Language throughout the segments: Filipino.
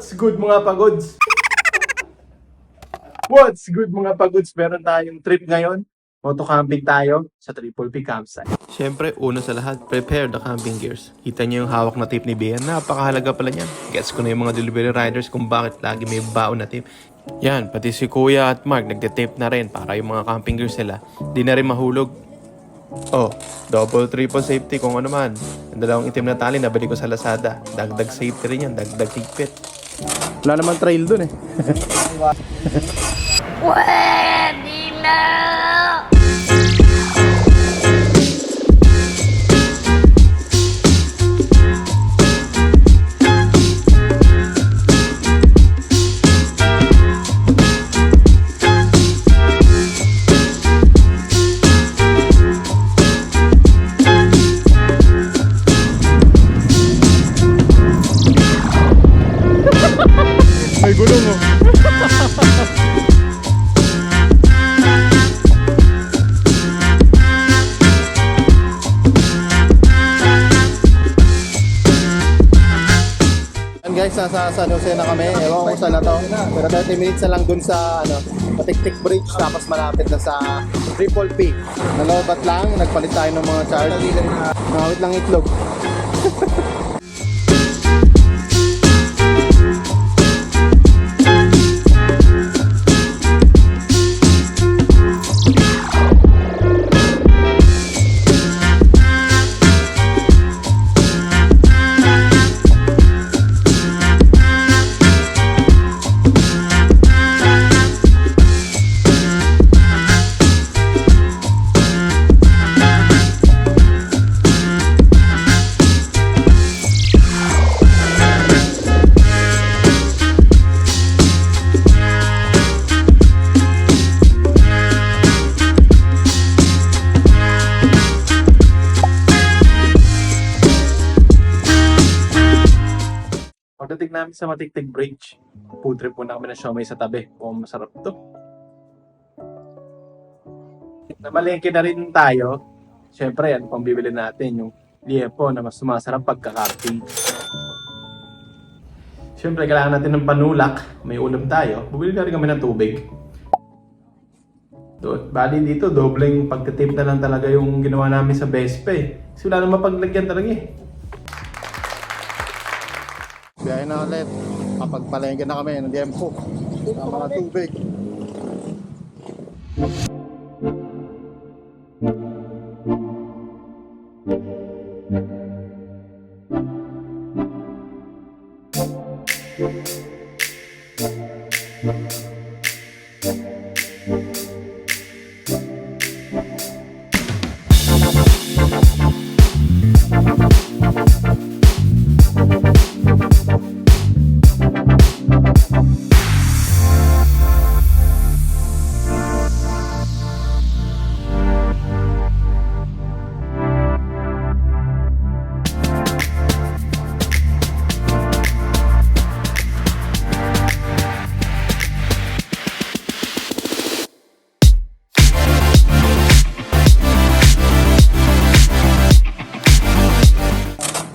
What's good mga pagods? What's good mga pagods? Meron tayong trip ngayon. Moto-camping tayo sa Triple P Campsite. Siyempre, una sa lahat, prepare the camping gears. Kita niyo yung hawak na tip ni Bea, napakahalaga pala niyan. Gets ko na yung mga delivery riders kung bakit lagi may baon na tip. Yan, pati si Kuya at Mark nagde-tape na rin para yung mga camping gears nila di na rin mahulog. Oh, double triple safety kung ano man. Ang dalawang itim na tali nabili ko sa Lazada. Dagdag safety rin yan, dagdag higpit. Wala naman trail dun eh. Pwede na! May gulong oh. Guys, nasa San Jose na kami. Ewan ko kung saan na to. Pero 30 minutes na lang dun sa Patiktik Bridge. Tapos malapit na sa Triple P. Nalobat lang. Nagpalit tayo ng mga charge. Nakawit lang itlog. Pagdating namin sa Matiktik Bridge, food trip muna kami ng siomay sa tabi. Oh, masarap to. Namalengke na rin tayo. Siyempre, ano pang bibili natin? Yung liepo na mas sumasarap pagka-camping. Siyempre, kailangan natin ng panulak. May ulam tayo. Bumili na rin kami ng tubig. Bali dito, dobleng pagka-tip na lang talaga yung ginawa namin sa Vespa eh. Kasi wala naman paglagyan talaga eh. Biyahe na ulit. Kapagpalengke na kami ng Diempo. Sa mga tubig.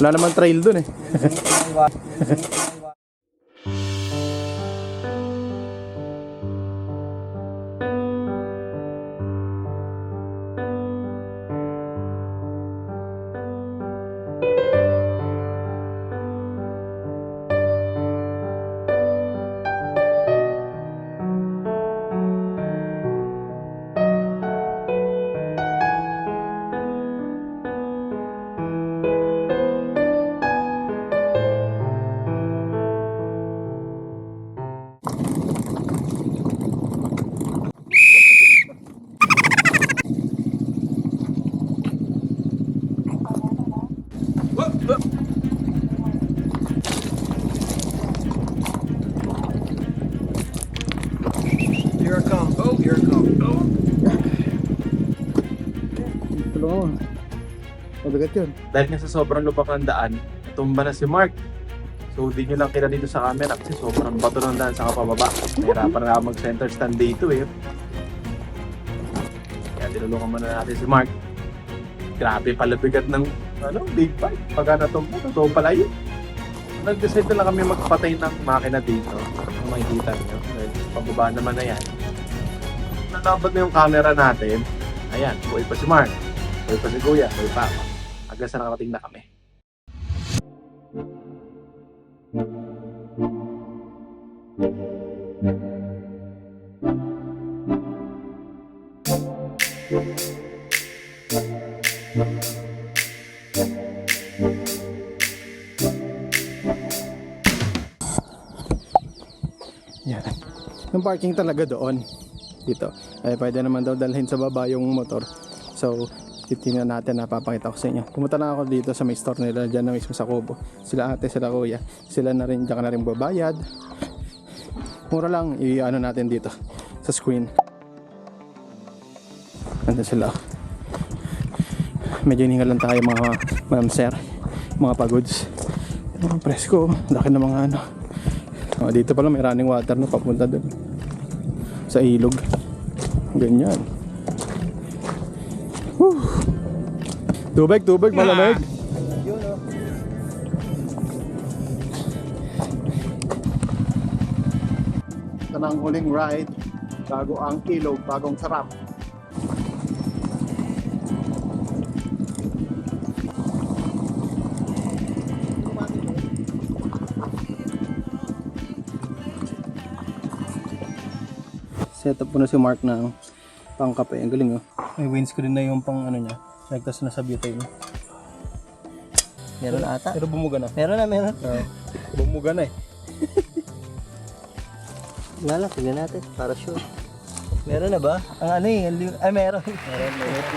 Wala naman trail dun eh. Here I come. Oh, here I come. Oh. Tulungan mo. Mabigat yun. Dahil nga sa sobrang lubak ng daan, tumba na si Mark. So di nyo lang kita dito sa camera kasi sobrang bato ng daan sa kapababa. Nahirapan na mag-center stand dito eh. Kaya tinulungan muna natin si Mark. Grabe pala bigat ng big bike. Pagka natumba, totoo pala yun. nag-decide na lang kami magpatay ng makina dito. Kung makikita nyo. Dahil pababa naman na yan. Natapat na yung camera natin. Ayan, buhay pa si Mark. Buhay pa si Kuya. Buhay pa ako. Hanggang sa nakarating na kami. Yan. Yung parking talaga doon. Dito. Ay pwede naman daw dalhin sa baba yung motor. So, titingnan natin, napapakita ko sa inyo. Pumunta na ako dito sa may store nila, dyan na mismo sa Kubo. Sila ate, sila kuya. Sila na rin, dyan ka na rin babayad. Mura lang, i-ano natin dito sa screen. Nandun sila. Medyo hiningal lang tayo mga ma'am sir, mga pagods. Ang presko, laki ng mga ano. Dito pala may running water na papunta doon sa ilog. Ganyan. Whew. Tubig, malamig. Ito na ang huling ride bago ang ilog, bagong sarap. Set up po na si Mark ng pangkape. Ang galing oh. May windscreen na yung pang ano niya. Nagtas na sa butane. Meron na ata. Pero bumuga na. Meron na. Bumuga na eh. Wala lang, tignan natin. Para sure. Meron na ba? Ang ano eh. Ay, meron. Meron.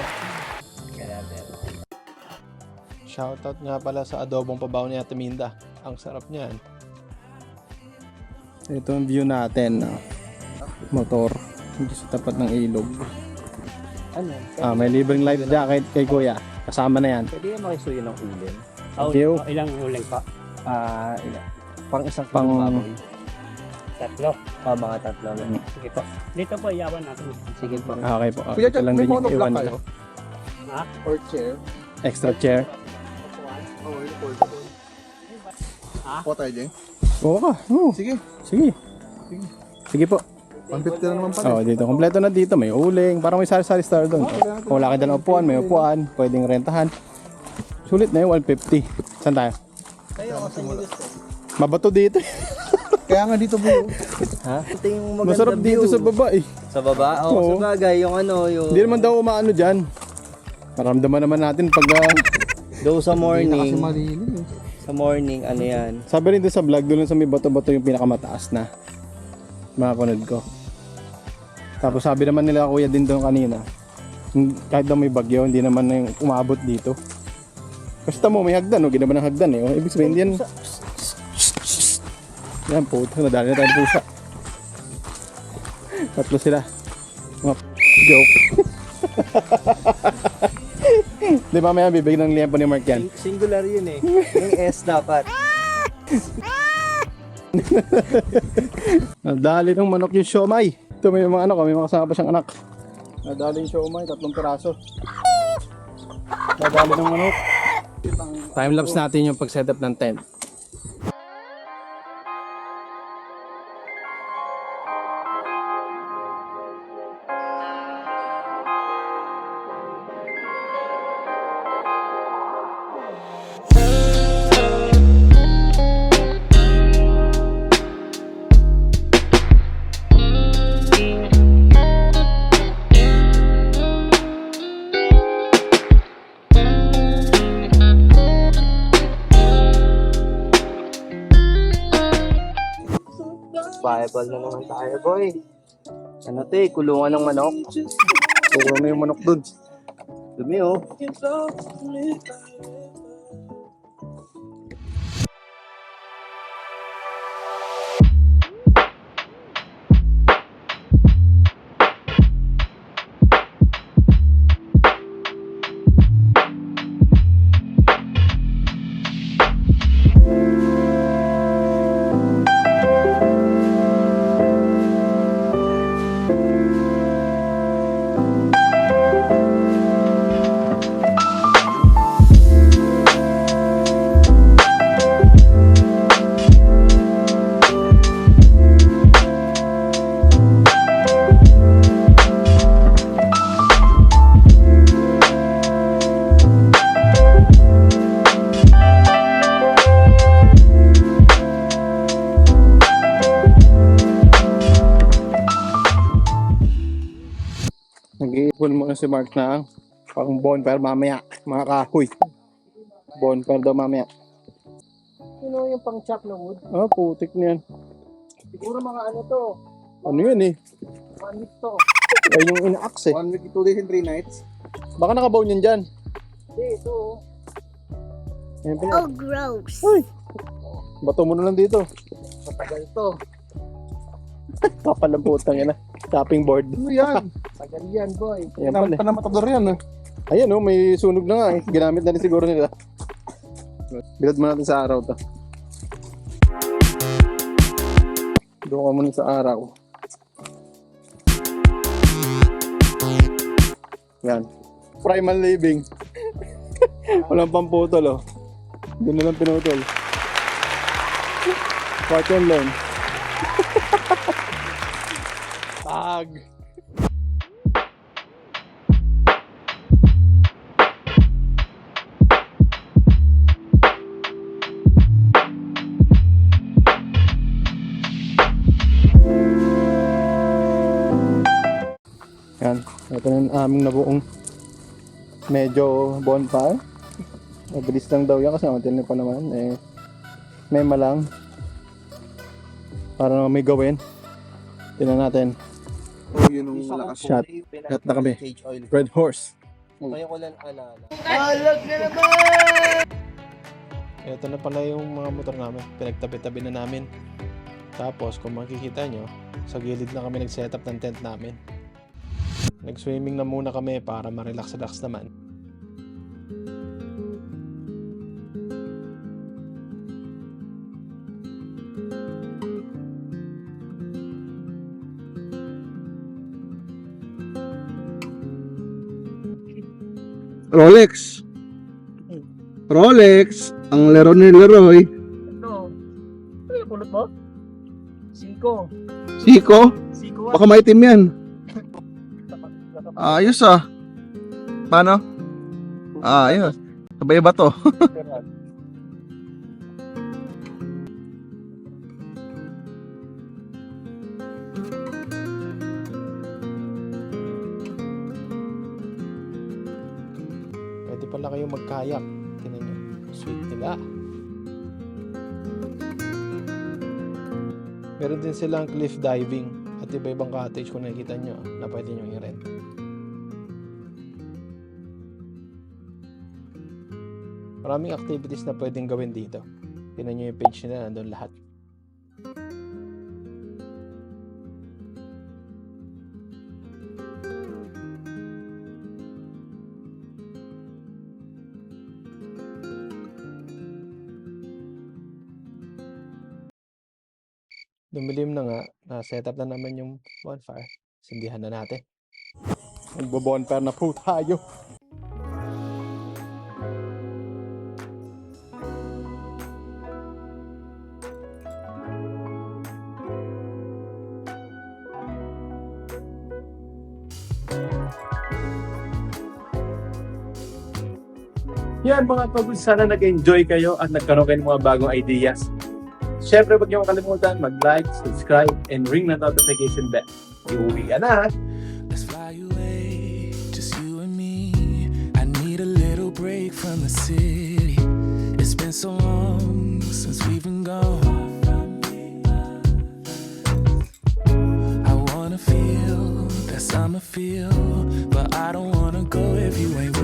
Shoutout nga pala sa adobong pabaw ni Ate Minda. Ang sarap niyan. Ito ang view natin. Motor. Dito sa tapat ng ilog. Ano? May libreng life jacket kay Kuya. Kasama na yan. Pwede yung makisuyo ng uling. Thank you. Ilang uling pa? Pang isang Pang- baboy. Tatlo. Mga tatlo. Sige po. Dito po, iyawan natin. Sige po. Okay po. Ito lang din yung iwan nila. Ha? Or chair. Extra chair. Ha? Oo ka. Oo. Sige. Sige. Sige po. 150 na naman pala. Oh, dito. Kompleto na dito. May uling. Parang may sari-sari star doon. Kung wala ka dyan upuan, may upuan. Pwedeng rentahan. Sulit na yun, 150. Saan tayo? Mabato dito. Kaya nga dito bro. Ha? Ito yung maganda Masarap dito sa baba eh. Sa baba? Oo, Oo. sa bagay. Yung ano, yung... Hindi naman daw umaano dyan. Maramdaman naman natin pag... Though sa Kasi morning, malilim. sa morning, ano yan? sabi rin doon sa vlog, doon lang sa may bato-bato yung pinakamataas na. Makakunod ko. Tapos sabi naman nila kuya din doon kanina, kahit daw may bagyo, hindi naman na yung umabot dito. Kasi tamo may hagdan, no? Ginawa ng hagdan eh. Oh, ibig sabihin yan. Yan, puto. Nadali na tayo ng pusa. Tatlo sila. Mga joke. Di ba maya bibigyan ng liempo ni Mark yan? Singular yun eh. Yung S dapat. Nadali ng manok yung siomay. Ito may mga anak, may mga kasama pa siyang anak. Nadali yung siomay, 3 piraso. Nadali ng manok. Time-lapse natin yung pag-setup ng tent. Bible na naman tayo, boy. Ano to eh, kulungan ng manok. Puro na yung manok dun. Dumi oh. Nag-iipon mga si Mark na pang bonfire mamaya. Mga kahoy. Bonfire daw mamaya. Sino yung pang chop na wood? Ah, putik niyan. Siguro mga ano to. Ano yun eh? One week to. Ay yung ina-axe eh. 1 week, 2 days and 3 nights. Baka nakabaw niyan dyan. Hindi, ito. Ayan pala. Oh, gross. Bato mo na lang dito. Matagal to. Kapal ang putang yan ah. Chopping board. Ano yan? Tagal yan, boy. Ayan pala eh. Panamatador yan ah. Ayan oh, may sunog na nga eh. Ginamit na rin siguro nila. Bilad mo natin sa araw to. Doon ka muna sa araw. Yan. Primal living. Walang pamputol oh. Doon na lang pinutol. Part yan lang. Tag. Yan. Ito na yung aming nabuong medyo bonfire. Mabilis lang daw yan kasi matil pa naman. Eh, may malang. Para naman may gawin. Tingnan natin. Oh, yun ang malakas. Shot. Shot na kami. Sage oil. Red horse. Ngayon ko lang alala. Ito na pala yung mga motor namin. Pinagtabi-tabi na namin. Tapos kung makikita nyo, sa gilid na kami nag-setup ng tent namin. Nag-swimming na muna kami para ma-relax-relax naman. Rolex. Rolex. Ang laro ni Leroy. Ito. Ano yung pulot mo? Siko. Siko. Siko Baka maitim yan. Ayos ah. Paano? Ayos. Sabay ba to? Pwede pala kayong magkayak. Tingnan nyo. Sweet nila. Meron din silang cliff diving at iba-ibang cottage kung nakikita nyo na pwede nyo i-rent. Maraming activities na pwedeng gawin dito. Tingnan nyo yung page nila, nandun lahat. Dumilim na nga, na-setup na naman yung bonfire. Sindihan na natin. Magbobonfire na po tayo. Yan mga tol, sana nag-enjoy kayo at nagkaroon kayo ng mga bagong ideas. Siyempre, huwag niyo makalimutan mag-like, subscribe, and ring the notification bell. Iuwi ka na! Let's fly away, just you and me. I need a little break from the city. It's been so long since we've been gone. I wanna feel that summer feel, but I don't wanna go if you ain't